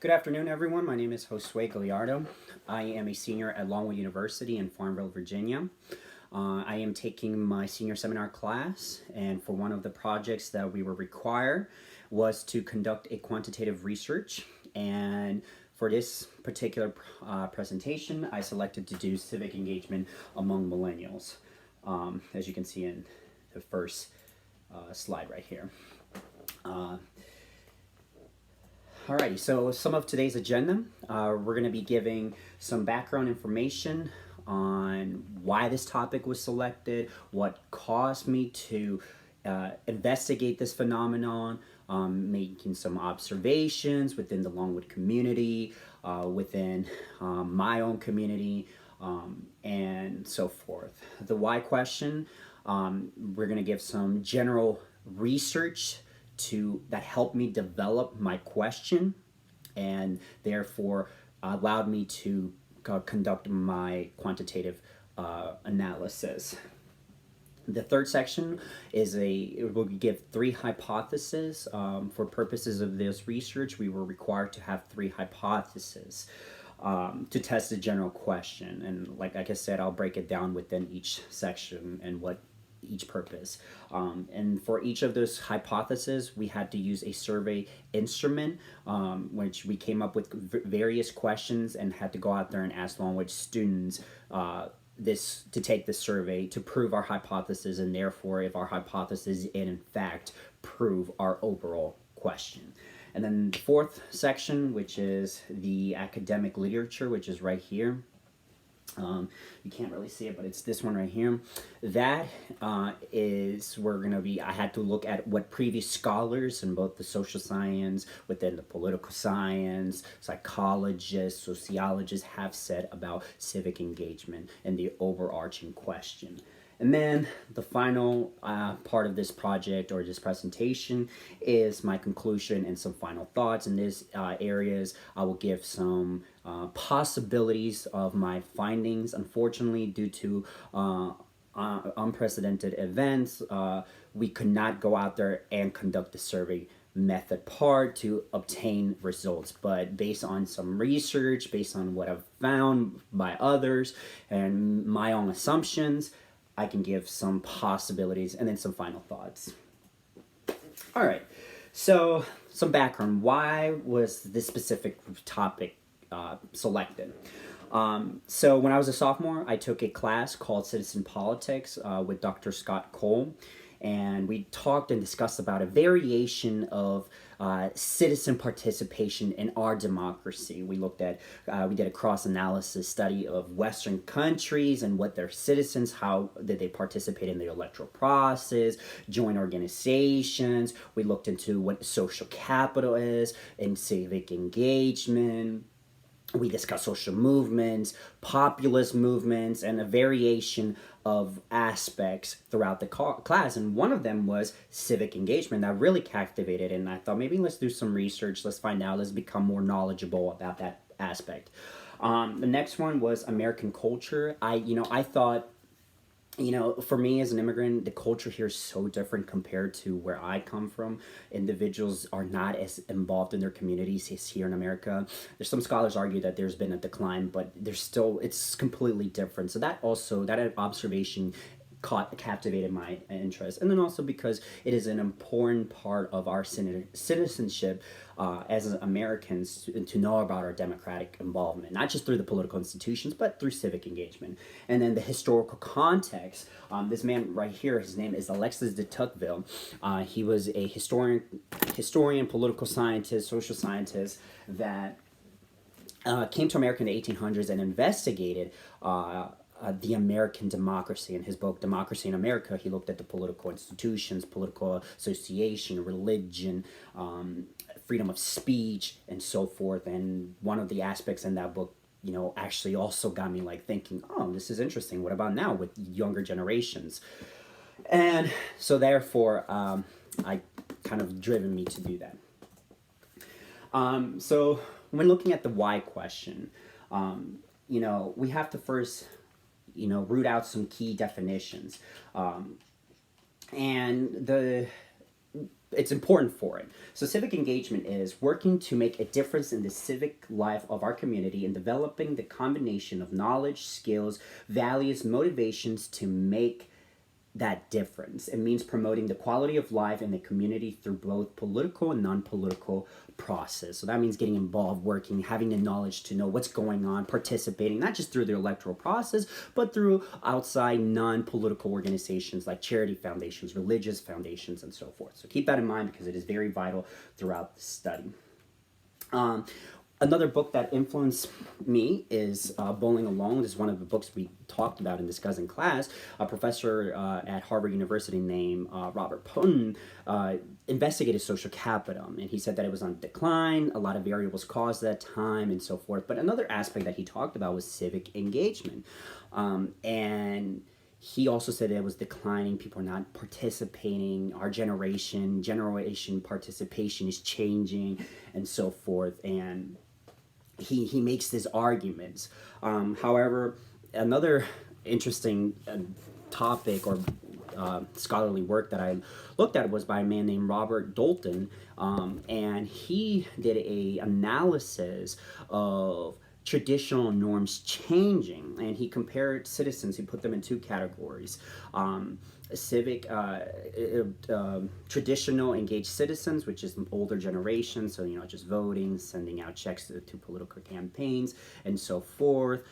Good afternoon, everyone. My name is Josue Gallardo. I am a senior at Longwood University in Farmville, Virginia. I am taking my senior seminar class, and for one of the projects that we were required was to conduct a quantitative research. And for this particular presentation, I selected to do civic engagement among millennials, as you can see in the first slide right here. Alrighty, so some of today's agenda, we're going to be giving some background information on why this topic was selected, what caused me to investigate this phenomenon, making some observations within the Longwood community, within my own community, and so forth. The why question, we're going to give some general research that helped me develop my question and therefore allowed me to conduct my quantitative analysis. The third section is we'll give 3 hypotheses. For purposes of this research, we were required to have 3 hypotheses to test the general question. And like I said, I'll break it down within each section and what each purpose. And for each of those hypotheses, we had to use a survey instrument, which we came up with various questions and had to go out there and ask Longwood students to take the survey to prove our hypothesis, and therefore if our hypothesis in fact prove our overall question. And then the fourth section, which is the academic literature, which is right here. You can't really see it, but it's this one right here. That is I had to look at what previous scholars in both the social science, within the political science, psychologists, sociologists have said about civic engagement and the overarching question. And then the final part of this project or this presentation is my conclusion and some final thoughts. In these areas, I will give some possibilities of my findings. Unfortunately, due to unprecedented events, we could not go out there and conduct the survey method part to obtain results, but based on some research, based on what I've found by others and my own assumptions, I can give some possibilities and then some final thoughts. All right, so some background. Why was this specific topic selected? So when I was a sophomore, I took a class called Citizen Politics with Dr. Scott Cole, and we talked and discussed about a variation of citizen participation in our democracy. We looked at, we did a cross-analysis study of Western countries and what their citizens, how did they participate in the electoral process, join organizations. We looked into what social capital is and civic engagement. We discussed social movements, populist movements, and a variation of aspects throughout the class. And one of them was civic engagement that really captivated. And I thought, maybe let's do some research. Let's find out. Let's become more knowledgeable about that aspect. The next one was American culture. I thought, for me as an immigrant, the culture here is so different compared to where I come from. Individuals are not as involved in their communities as here in America. There's some scholars argue that there's been a decline, but it's completely different. So that observation captivated my interest, and then also because it is an important part of our citizenship as Americans to know about our democratic involvement, not just through the political institutions, but through civic engagement. And then the historical context. This man right here, his name is Alexis de Tocqueville. He was a historian, political scientist, social scientist that came to America in the 1800s and investigated the American democracy. In his book, Democracy in America, he looked at the political institutions, political association, religion, freedom of speech, and so forth. And one of the aspects in that book, actually also got me thinking, oh, this is interesting. What about now with younger generations? And so therefore, I kind of driven me to do that. So when looking at the why question, we have to first root out some key definitions. And it's important for it. So civic engagement is working to make a difference in the civic life of our community and developing the combination of knowledge, skills, values, motivations to make that difference. It means promoting the quality of life in the community through both political and non-political process. So that means getting involved, working, having the knowledge to know what's going on, participating, not just through the electoral process, but through outside non-political organizations like charity foundations, religious foundations, and so forth. So keep that in mind because it is very vital throughout the study. Another book that influenced me is Bowling Alone. This is one of the books we talked about and discussed in class. A professor at Harvard University named Robert Putnam investigated social capital, and he said that it was on decline. A lot of variables caused that time and so forth. But another aspect that he talked about was civic engagement. And he also said it was declining. People are not participating. Our generation participation is changing and so forth. And he makes these arguments. However, another interesting topic or scholarly work that I looked at was by a man named Robert Dalton, and he did a analysis of traditional norms changing, and he compared citizens. He put them in two categories: civic, traditional engaged citizens, which is an older generation, so just voting, sending out checks to political campaigns, and so forth.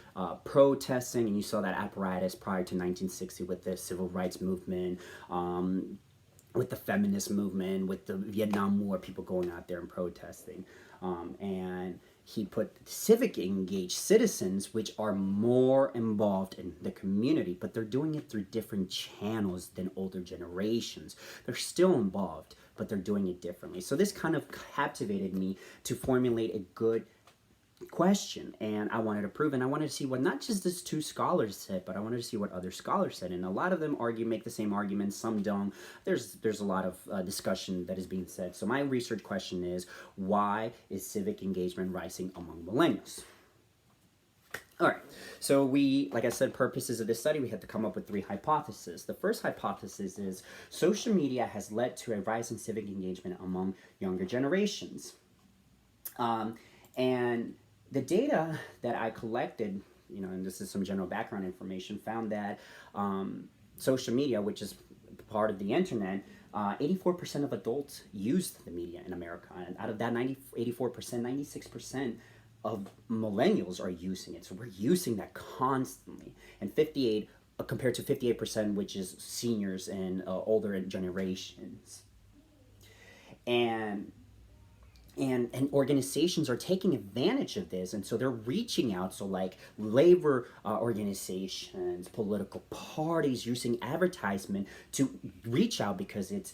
Protesting, and you saw that apparatus prior to 1960 with the civil rights movement. With the feminist movement, with the Vietnam War, people going out there and protesting, and he put civic engaged citizens, which are more involved in the community, but they're doing it through different channels than older generations. They're still involved, but they're doing it differently. So this kind of captivated me to formulate a good question, and I wanted to prove, and I wanted to see what not just these two scholars said, but I wanted to see what other scholars said, and a lot of them make the same arguments, some don't. There's a lot of discussion that is being said. So my research question is, why is civic engagement rising among millennials? All right, so like I said, purposes of this study, we had to come up with 3 hypotheses. The first hypothesis is social media has led to a rise in civic engagement among younger generations. And the data that I collected, and this is some general background information, found that social media, which is part of the internet, 84% of adults use the media in America. And out of that 84%, 96% of millennials are using it. So we're using that constantly. And 58, compared to 58%, which is seniors and older generations. And organizations are taking advantage of this, and so they're reaching out. So like labor organizations, political parties using advertisement to reach out because it's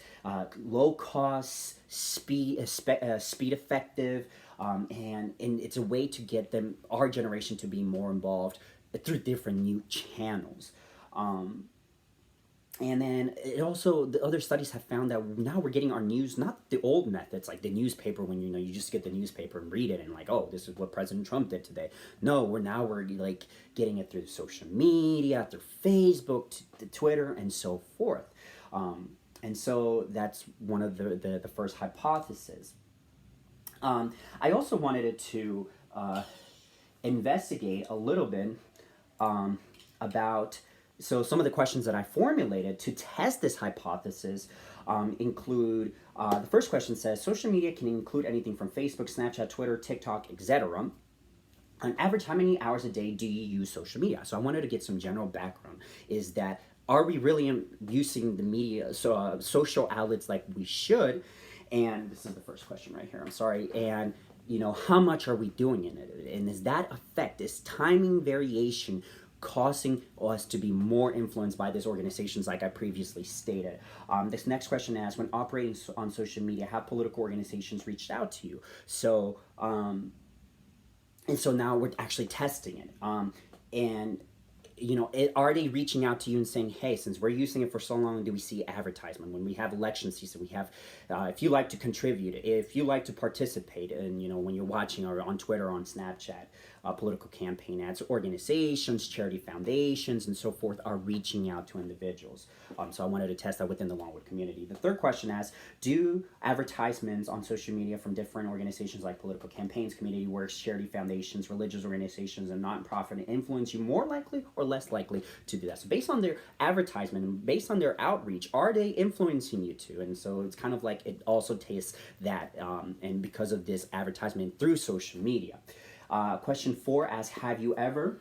low cost, speed effective, and it's a way to get our generation to be more involved through different new channels. And then the other studies have found that now we're getting our news, not the old methods, like the newspaper when you just get the newspaper and read it and like, oh, this is what President Trump did today. No, we're like getting it through social media, through Facebook, to Twitter, and so forth. And so that's one of the first hypotheses. I also wanted to investigate a little bit about. So some of the questions that I formulated to test this hypothesis include, the first question says, social media can include anything from Facebook, Snapchat, Twitter, TikTok, etc. On average, how many hours a day do you use social media? So I wanted to get some general background. Is that, are we really using the media, social outlets like we should? And this is the first question right here, I'm sorry. And how much are we doing in it? And is that effect, this timing variation, causing us to be more influenced by these organizations like I previously stated? This next question asks, when operating on social media, have political organizations reached out to you? So, and so now we're actually testing it. Are they reaching out to you and saying, hey, since we're using it for so long, do we see advertisement? When we have election season, we have, if you like to contribute, if you like to participate, and when you're watching or on Twitter or on Snapchat, political campaign ads. Organizations, charity foundations, and so forth are reaching out to individuals. So I wanted to test that within the Longwood community. The third question asks, do advertisements on social media from different organizations like political campaigns, community works, charity foundations, religious organizations, and nonprofit influence you more likely or less likely to do that? So based on their advertisement and based on their outreach, are they influencing you to? And so it's kind of like it also tastes that, and because of this advertisement through social media. Question 4 asks, have you ever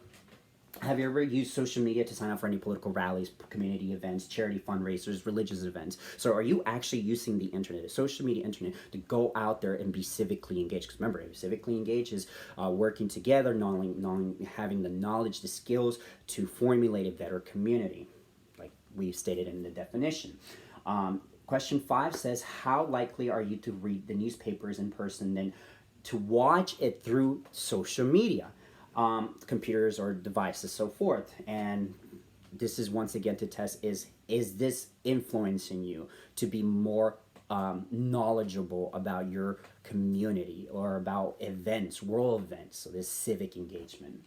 used social media to sign up for any political rallies, community events, charity fundraisers, religious events? So are you actually using the internet, the social media internet, to go out there and be civically engaged? Because remember, civically engaged is working together, knowing, having the knowledge, the skills to formulate a better community, like we stated in the definition. Question 5 says, how likely are you to read the newspapers in person than to watch it through social media? Computers or devices, so forth. And this is once again to test, is this influencing you to be more knowledgeable about your community or about events, world events? So this civic engagement.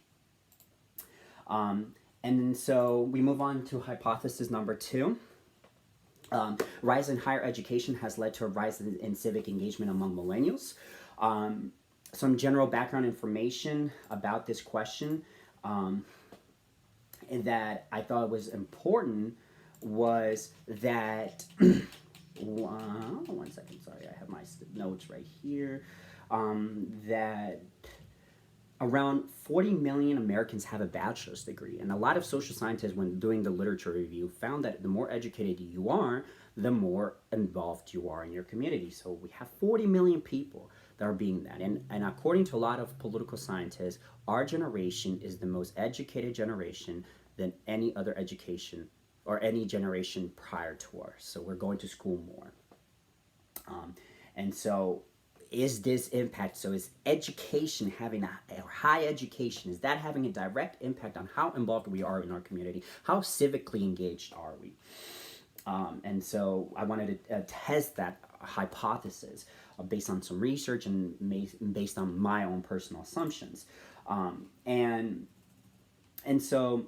And so we move on to hypothesis number 2. Rise in higher education has led to a rise in civic engagement among millennials. Some general background information about this question that I thought was important was that, one second, sorry, I have my notes right here, that around 40 million Americans have a bachelor's degree, and a lot of social scientists, when doing the literature review, found that the more educated you are, the more involved you are in your community. So we have 40 million people that are being that. And according to a lot of political scientists, our generation is the most educated generation than any other education or any generation prior to ours. So we're going to school more. And so is this impact, so is education having a high education, is that having a direct impact on how involved we are in our community? How civically engaged are we? And so I wanted to test that hypothesis based on some research and based on my own personal assumptions. And so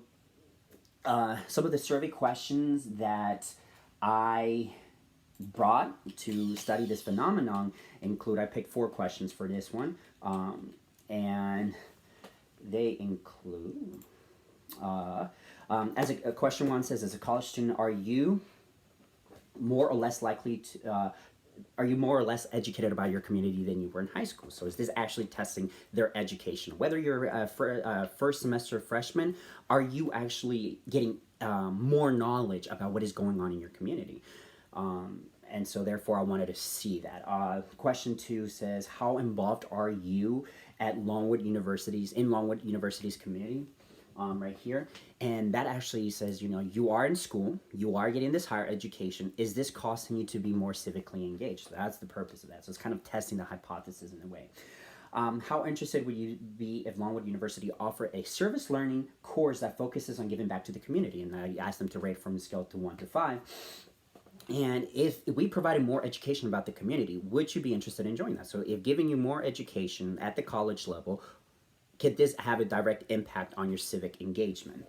some of the survey questions that I brought to study this phenomenon include, I picked 4 questions for this one, and they include, as a question 1 says, as a college student, are you more or less likely to, are you more or less educated about your community than you were in high school? So is this actually testing their education? Whether you're a first semester freshman, are you actually getting more knowledge about what is going on in your community? And so therefore I wanted to see that. Question 2 says, how involved are you at Longwood University's community? Right here. And that actually says, you are in school, you are getting this higher education. Is this causing you to be more civically engaged? So that's the purpose of that. So it's kind of testing the hypothesis in a way. How interested would you be if Longwood University offered a service learning course that focuses on giving back to the community? And I asked them to rate from a scale to 1 to 5. And if we provided more education about the community, would you be interested in joining that? So if giving you more education at the college level, could this have a direct impact on your civic engagement?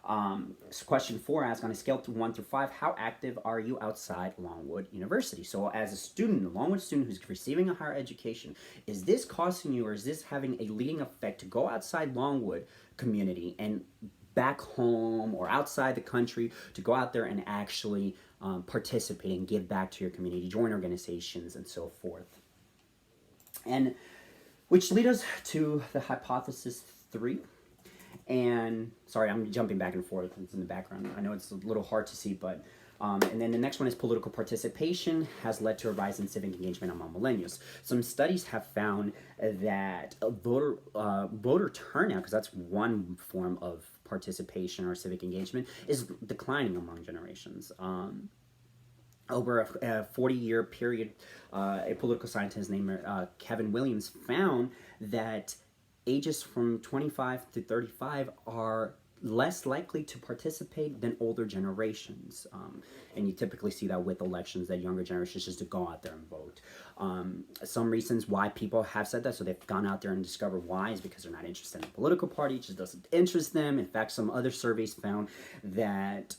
So question 4 asks, on a scale to 1 through 5, how active are you outside Longwood University? So as a student, a Longwood student who's receiving a higher education, is this causing you, or is this having a leading effect to go outside Longwood community and back home or outside the country to go out there and actually participate and give back to your community, join organizations, and so forth? And which leads us to the hypothesis 3. And sorry, I'm jumping back and forth. It's in the background. I know it's a little hard to see, but and then the next one is political participation has led to a rise in civic engagement among millennials. Some studies have found that voter turnout, because that's one form of participation or civic engagement, is declining among generations. Over a 40-year period, a political scientist named Kevin Williams found that ages from 25 to 35 are less likely to participate than older generations. And you typically see that with elections, that younger generations just to go out there and vote. Some reasons why people have said that, so they've gone out there and discovered why, is because they're not interested in a political party. It just doesn't interest them. In fact, some other surveys found that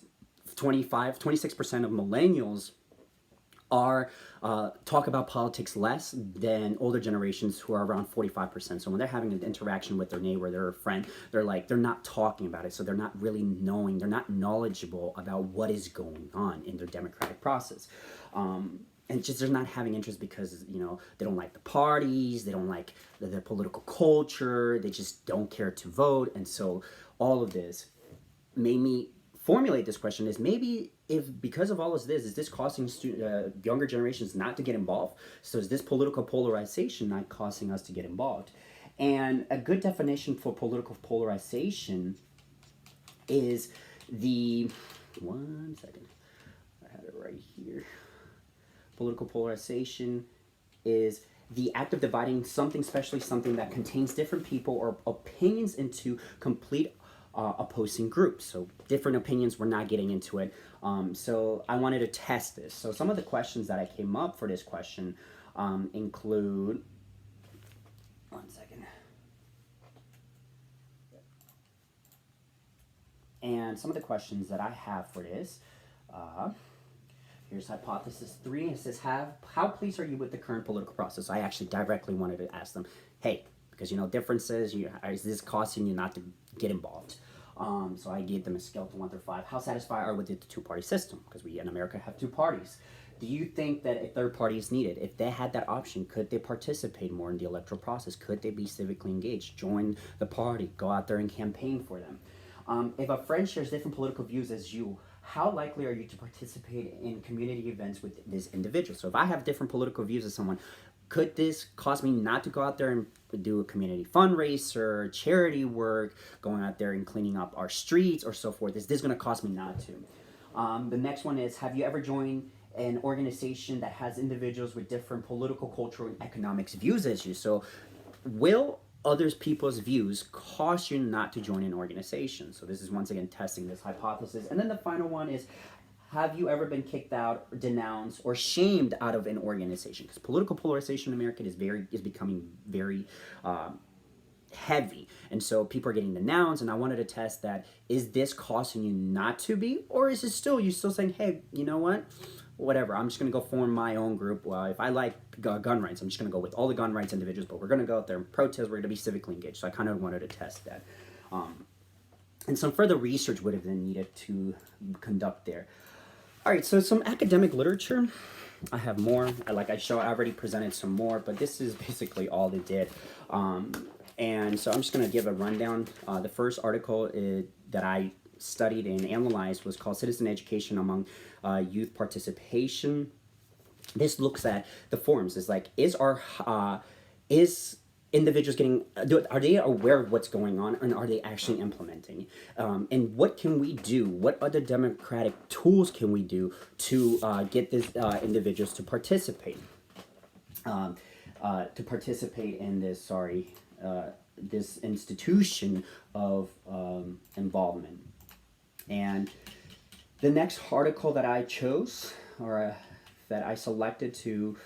26% of millennials are talk about politics less than older generations, who are around 45%. So when they're having an interaction with their neighbor, their friend, they're not talking about it. So they're not really knowing, they're not knowledgeable about what is going on in their democratic process. And just they're not having interest because, they don't like the parties, they don't like the political culture, they just don't care to vote. And so all of this made me formulate this question: is maybe, if because of all of this, is this causing younger generations not to get involved? So is this political polarization not causing us to get involved? And a good definition for political polarization is one second, I had it right here. Political polarization is the act of dividing something, especially something that contains different people or opinions, into complete opposing groups. So different opinions, we're not getting into it. So I wanted to test this. So some of the questions that I came up for this question include, one second. And some of the questions that I have for this, here's hypothesis 3. It says, how pleased are you with the current political process? I actually directly wanted to ask them, hey, because differences, is this causing you not to get involved? So I gave them a scale to 1 through 5. How satisfied are we with the two-party system? Because we in America have 2 parties. Do you think that a third party is needed? If they had that option, could they participate more in the electoral process? Could they be civically engaged, join the party, go out there and campaign for them? If a friend shares different political views as you, how likely are you to participate in community events with this individual? So if I have different political views as someone, could this cause me not to go out there and do a community fundraiser, charity work, going out there and cleaning up our streets or so forth? Is this going to cause me not to? The next one is, have you ever joined an organization that has individuals with different political, cultural, and economics views as you? So will others people's views cause you not to join an organization? So this is once again testing this hypothesis. And then the final one is, have you ever been kicked out, denounced, or shamed out of an organization? Because political polarization in America is becoming very heavy, and so people are getting denounced. And I wanted to test that: is this causing you not to be, or is it still saying, hey, you know what? Whatever, I'm just going to go form my own group. Well, if I like gun rights, I'm just going to go with all the gun rights individuals, but we're going to go out there and protest. We're going to be civically engaged. So I kind of wanted to test that. And some further research would have been needed to conduct there. All right, so some academic literature. I have more. I already presented some more, but this is basically all they did. And so I'm just going to give a rundown. The first article that I studied and analyzed was called Citizen Education Among Youth Participation. This looks at the forms. It's like, is individuals are they aware of what's going on, and are they actually implementing? And what can we do? What other democratic tools can we do to get these individuals to participate? In this institution of involvement. And the next article that I chose, or that I selected to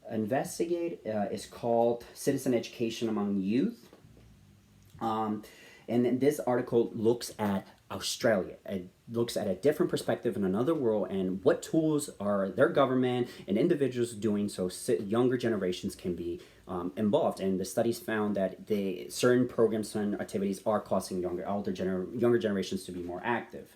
investigate, is called Citizen Education Among Youth. And then this article looks at Australia. It looks at a different perspective in another world, and what tools are their government and individuals doing so younger generations can be involved. And the studies found that certain programs, certain activities are causing younger generations to be more active.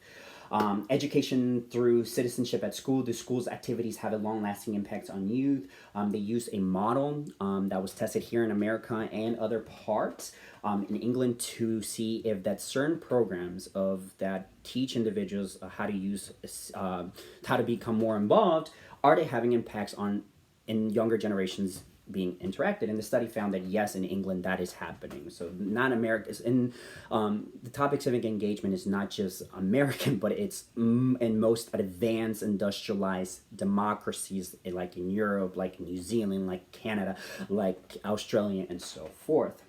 Education through citizenship at school. Do schools' activities have a long-lasting impact on youth? They use a model that was tested here in America and other parts in England to see if that certain programs that teach individuals how to become more involved, are they having impacts in younger generations being interacted. And the study found that yes, in England that is happening. So not America. And the topic civic engagement is not just American, but it's in most advanced industrialized democracies, like in Europe, like New Zealand, like Canada, like Australia, and so forth.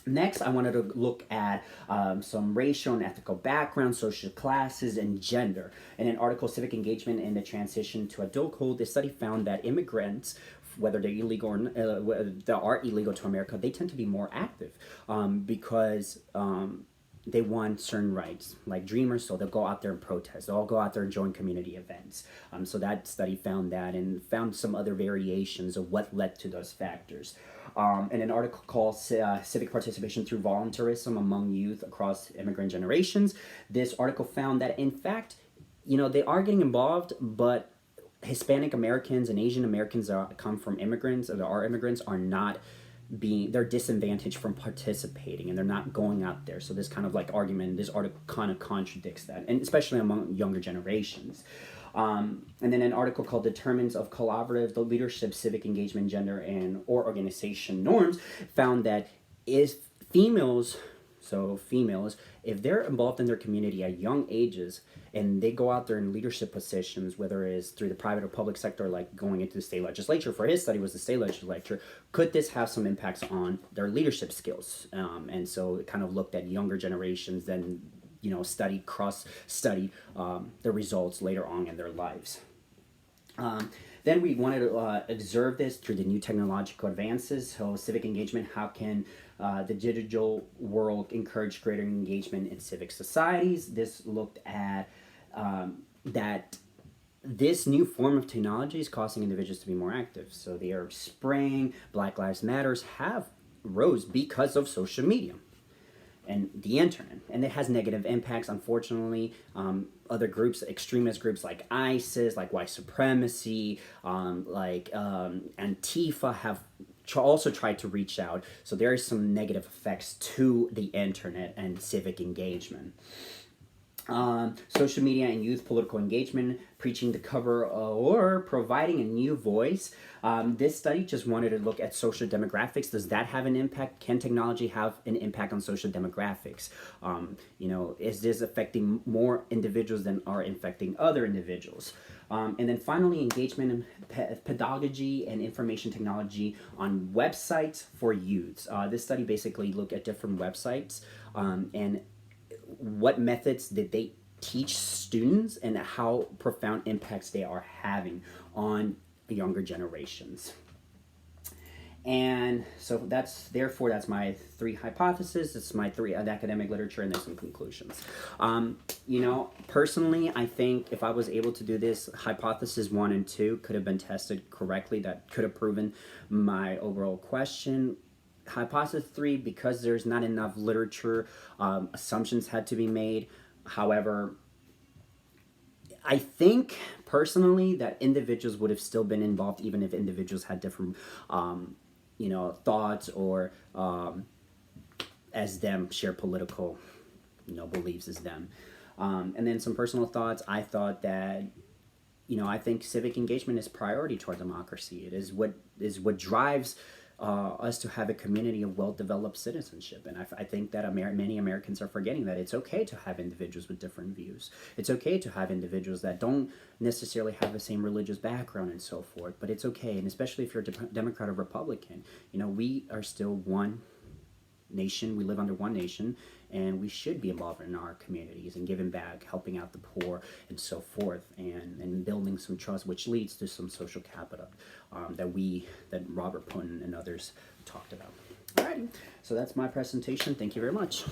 Next, I wanted to look at some racial and ethical background, social classes, and gender. In an article, Civic Engagement in the Transition to Adulthood, the study found that immigrants, whether they're illegal or whether they are illegal to America, they tend to be more active because they want certain rights, like dreamers, so they'll go out there and protest. They'll all go out there and join community events. So that study found that and found some other variations of what led to those factors. In an article called Civic Participation Through Voluntarism Among Youth Across Immigrant Generations, this article found that, in fact, they are getting involved, but Hispanic Americans and Asian Americans that come from immigrants, or are immigrants, are not they're disadvantaged from participating, and they're not going out there. So this kind of like argument, this article kind of contradicts that, and especially among younger generations. And then an article called Determinants of Collaborative the Leadership, Civic Engagement, Gender, and or Organization Norms found that if females, if they're involved in their community at young ages and they go out there in leadership positions, whether it is through the private or public sector, like going into the state legislature, for his study was the state legislature, could this have some impacts on their leadership skills? And so it kind of looked at younger generations and studied the results later on in their lives. Then we wanted to observe this through the new technological advances. So civic engagement, how can the digital world encourage greater engagement in civic societies? This looked at that this new form of technology is causing individuals to be more active. So the Arab Spring, Black Lives Matters have rose because of social media and the internet, and it has negative impacts, unfortunately. Other groups, extremist groups like ISIS, like white supremacy, Antifa have also tried to reach out. So there are some negative effects to the internet and civic engagement. Social media and youth political engagement, preaching the cover or providing a new voice. This study just wanted to look at social demographics. Does that have an impact? Can technology have an impact on social demographics? Is this affecting more individuals than are infecting other individuals? And then finally, engagement in pedagogy and information technology on websites for youths. This study basically looked at different websites and what methods did they teach students and how profound impacts they are having on younger generations. And so that's my 3 hypotheses. It's my 3 academic literature, and there's some conclusions. Personally, I think if I was able to do this, hypothesis 1 and 2 could have been tested correctly. That could have proven my overall question. Hypothesis 3, because there's not enough literature, assumptions had to be made. However, I think personally that individuals would have still been involved even if individuals had different thoughts or as them share political beliefs as them. And then some personal thoughts. I thought that I think civic engagement is priority toward democracy. It is what drives us to have a community of well-developed citizenship. And I think that many Americans are forgetting that it's okay to have individuals with different views. It's okay to have individuals that don't necessarily have the same religious background and so forth, but it's okay. And especially if you're a Democrat or Republican, we are still one nation. We live under one nation, and we should be involved in our communities and giving back, helping out the poor, and so forth, and building some trust, which leads to some social capital that Robert Putnam and others talked about. Alrighty, so that's my presentation. Thank you very much.